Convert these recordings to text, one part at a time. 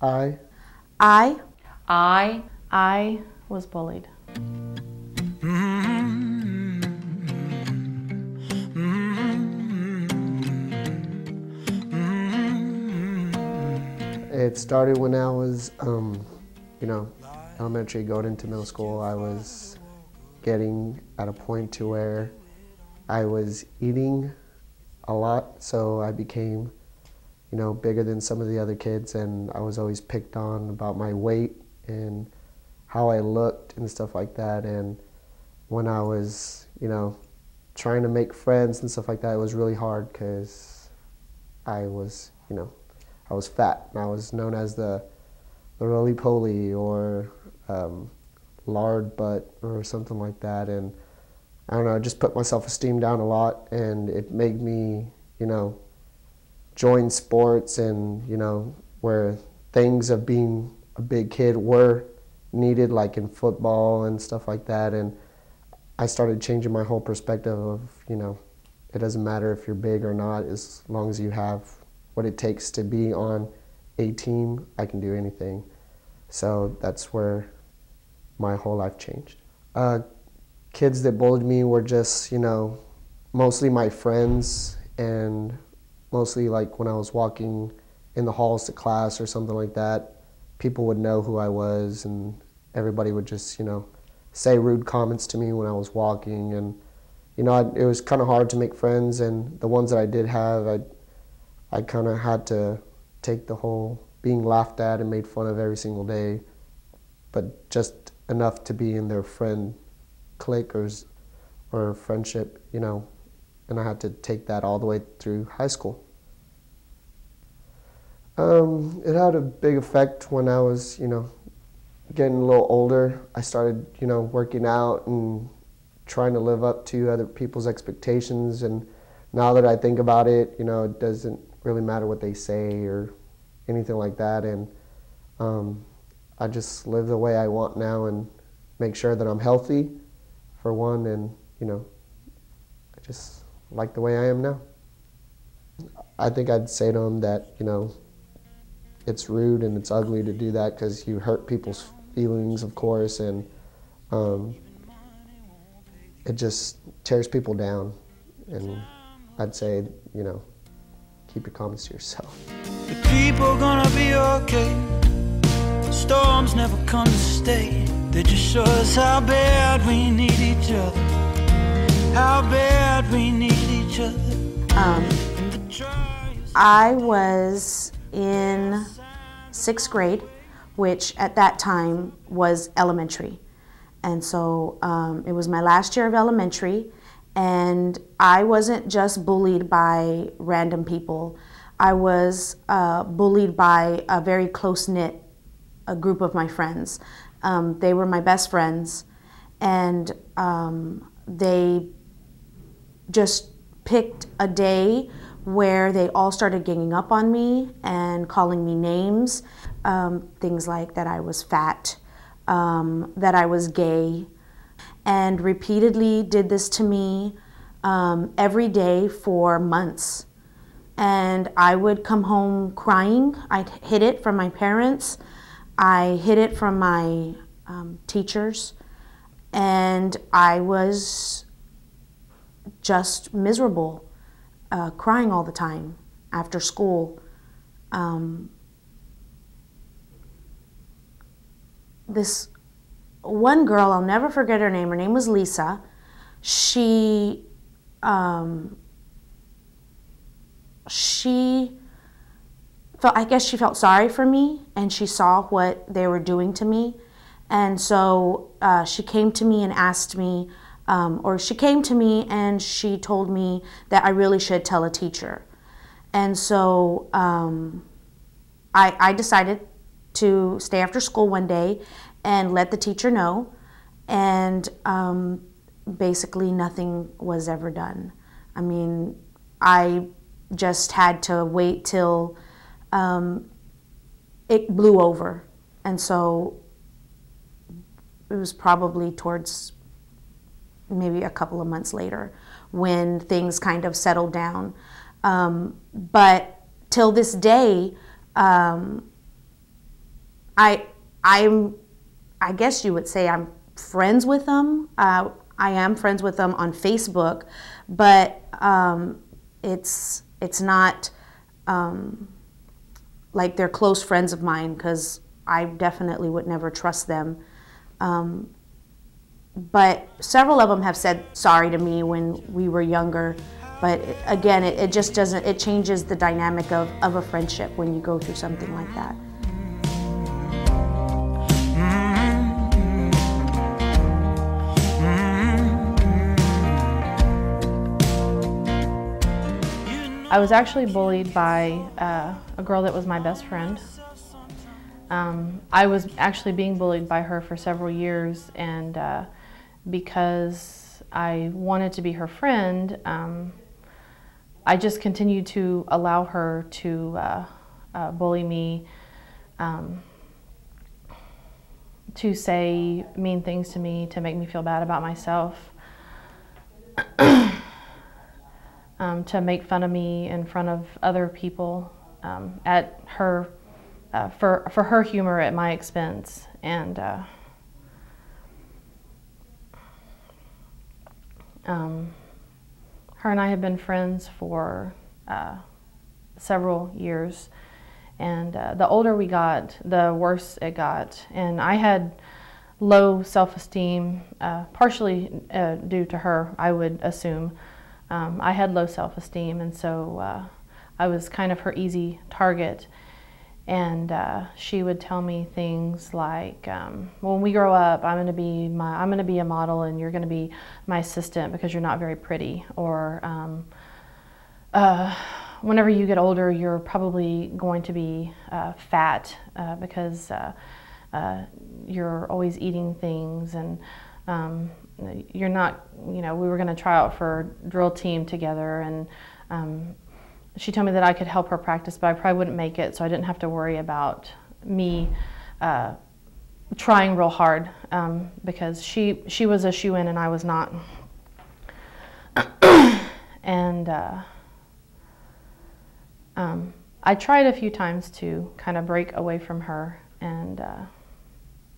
I. I. I was bullied. It started when I was, elementary, going into middle school. I was getting at a point to where I was eating a lot, so I became, bigger than some of the other kids, and I was always picked on about my weight and how I looked and stuff like that. And when I was, trying to make friends and stuff like that, it was really hard because I was, I was fat, and I was known as the roly-poly or lard butt or something like that. And I don't know, I just put my self-esteem down a lot, and it made me, join sports and, where things of being a big kid were needed, like in football and stuff like that. And I started changing my whole perspective of, it doesn't matter if you're big or not, as long as you have what it takes to be on a team, I can do anything. So that's where my whole life changed. Kids that bullied me were just, mostly my friends, and mostly like when I was walking in the halls to class or something like that, people would know who I was, and everybody would just, say rude comments to me when I was walking. And, it was kind of hard to make friends, and the ones that I did have, I kind of had to take the whole being laughed at and made fun of every single day, but just enough to be in their friend clique or friendship, and I had to take that all the way through high school. It had a big effect when I was, getting a little older. I started, working out and trying to live up to other people's expectations. And now that I think about it, it doesn't really matter what they say or anything like that. And I just live the way I want now and make sure that I'm healthy, for one, and, I just like the way I am now. I think I'd say to them that, it's rude and it's ugly to do that because you hurt people's feelings, of course, and it just tears people down. And I'd say, keep your comments to yourself. The people gonna be okay. Storms never come to stay. They just show us how bad we need each other. How bad we need each other. I was in 6th grade, which at that time was elementary. And so it was my last year of elementary, and I wasn't just bullied by random people. I was bullied by a very close-knit group of my friends. They were my best friends, and they just picked a day where they all started ganging up on me and calling me names, things like that I was fat, that I was gay, and repeatedly did this to me every day for months. And I would come home crying. I'd hid it from my parents. I hid it from my teachers, and I was just miserable. Crying all the time after school. This one girl, I'll never forget her name. Her name was Lisa. She felt, I guess she felt sorry for me, and she saw what they were doing to me. And so she came to me and asked me, she came to me and she told me that I really should tell a teacher. And so I decided to stay after school one day and let the teacher know, and basically nothing was ever done. I mean, I just had to wait till it blew over. And so it was probably towards maybe a couple of months later when things kind of settled down. But till this day, I guess you would say I'm friends with them. I am friends with them on Facebook, but it's not like they're close friends of mine, because I definitely would never trust them. But several of them have said sorry to me when we were younger. But again, it just doesn't, it changes the dynamic of a friendship when you go through something like that. I was actually bullied by a girl that was my best friend. I was actually being bullied by her for several years, and because I wanted to be her friend, I just continued to allow her to bully me, to say mean things to me, to make me feel bad about myself, to make fun of me in front of other people, at her, for her humor at my expense. And her and I have been friends for several years, and the older we got, the worse it got. And I had low self-esteem, partially due to her, I would assume. I had low self-esteem, and so I was kind of her easy target. And she would tell me things like, well, when we grow up, I'm going to be a model, and you're going to be my assistant because you're not very pretty. Or whenever you get older, you're probably going to be fat because you're always eating things, and you're not, we were going to try out for drill team together, and she told me that I could help her practice, but I probably wouldn't make it, so I didn't have to worry about me trying real hard, because she was a shoo-in and I was not. And I tried a few times to kind of break away from her, and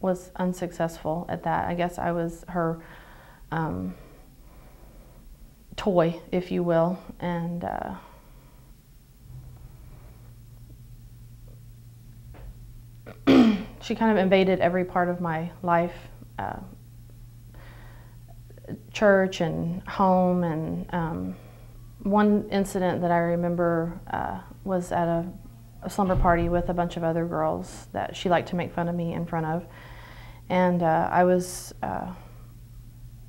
was unsuccessful at that. I guess I was her toy, if you will, and she kind of invaded every part of my life, church and home. And one incident that I remember was at a slumber party with a bunch of other girls that she liked to make fun of me in front of. And I was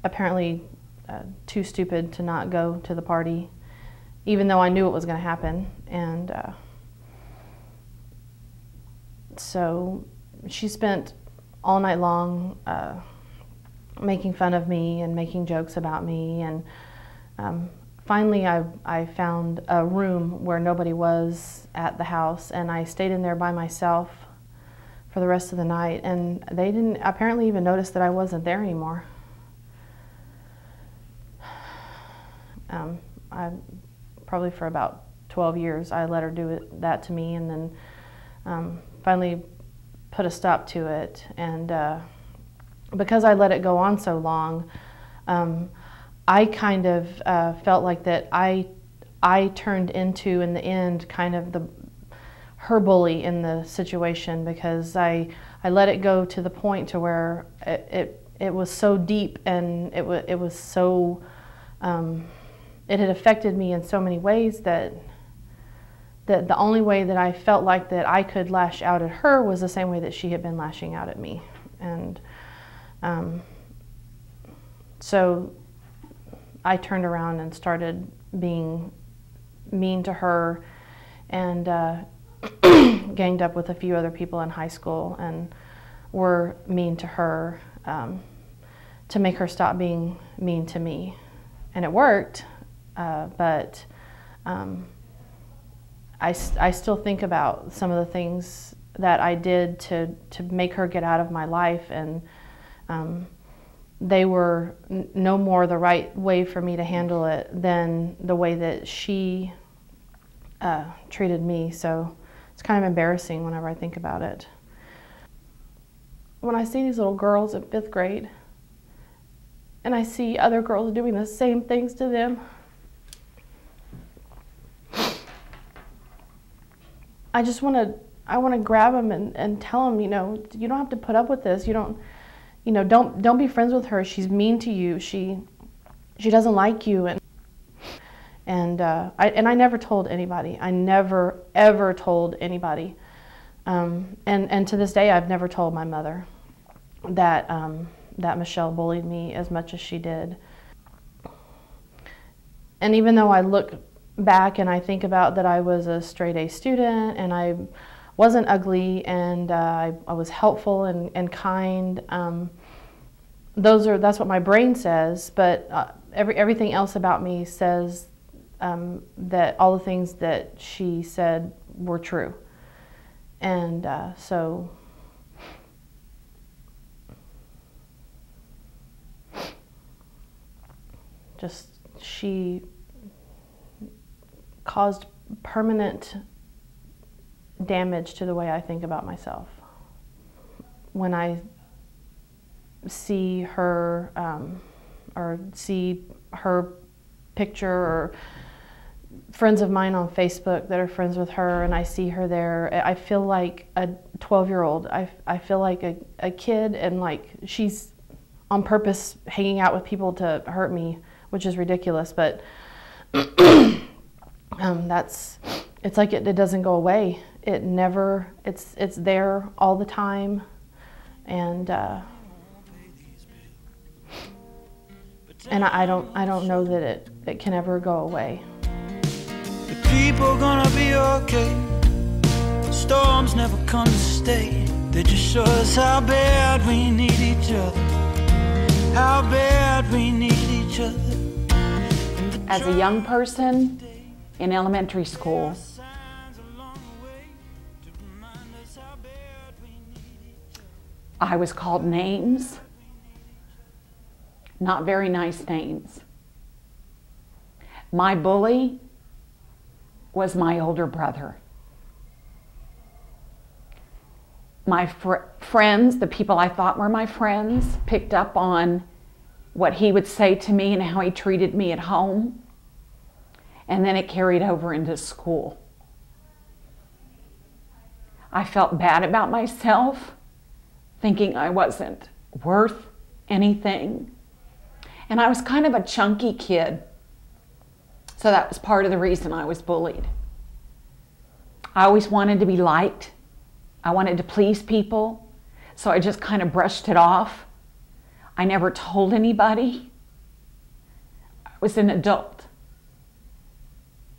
apparently too stupid to not go to the party, even though I knew it was going to happen. And so she spent all night long making fun of me and making jokes about me. And finally I found a room where nobody was at the house, and I stayed in there by myself for the rest of the night, and they didn't apparently even notice that I wasn't there anymore. I probably for about 12 years I let her do that to me, and then finally put a stop to it. And because I let it go on so long, I kind of felt like that I turned into, in the end, kind of her bully in the situation, because I let it go to the point to where it was so deep, and it was so it had affected me in so many ways that the only way that I felt like that I could lash out at her was the same way that she had been lashing out at me. And so I turned around and started being mean to her, and ganged up with a few other people in high school and were mean to her, to make her stop being mean to me. And it worked, but I still think about some of the things that I did to make her get out of my life, and they were no more the right way for me to handle it than the way that she treated me. So it's kind of embarrassing whenever I think about it. when I see these little girls in 5th grade and I see other girls doing the same things to them, I just want to grab them and tell them, you know, you don't have to put up with this. You don't, you know, don't be friends with her. She's mean to you. She doesn't like you. And I never told anybody. I never ever told anybody. And to this day, I've never told my mother that that Michelle bullied me as much as she did. And even though I look back and I think about that I was a straight A student and I wasn't ugly and I was helpful and kind, that's what my brain says, but everything else about me says that all the things that she said were true. And so just she caused permanent damage to the way I think about myself. When I see her or see her picture or friends of mine on Facebook that are friends with her and I see her there, I feel like a 12-year-old. I feel like a kid, and like she's on purpose hanging out with people to hurt me, which is ridiculous, but it's like it doesn't go away. It never, it's there all the time, and I don't know that it can ever go away. The people gonna be okay. Storms never come to stay. They just show us how bad we need each other. How bad we need each other. As a young person in elementary school, I was called names, not very nice names. My bully was my older brother. My friends, the people I thought were my friends, picked up on what he would say to me and how he treated me at home. And then it carried over into school. I felt bad about myself, thinking I wasn't worth anything. And I was kind of a chunky kid. So that was part of the reason I was bullied. I always wanted to be liked. I wanted to please people. So I just kind of brushed it off. I never told anybody. I was an adult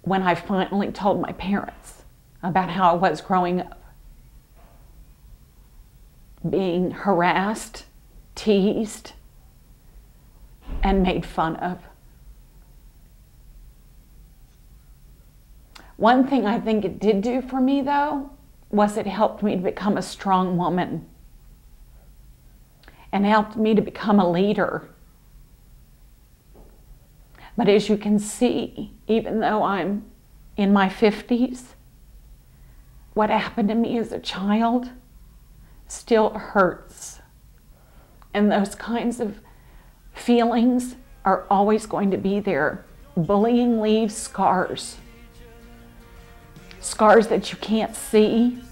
when I finally told my parents about how I was growing up. Being harassed, teased, and made fun of. One thing I think it did do for me, though, was it helped me to become a strong woman and helped me to become a leader. But as you can see, even though I'm in my 50s, what happened to me as a child still hurts. And those kinds of feelings are always going to be there. Bullying leaves scars. Scars that you can't see.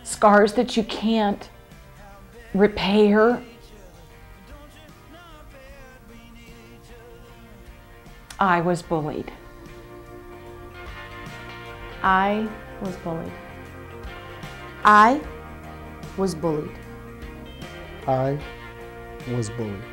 Scars that you can't repair. I was bullied. I was bullied. I was bullied. I was bullied.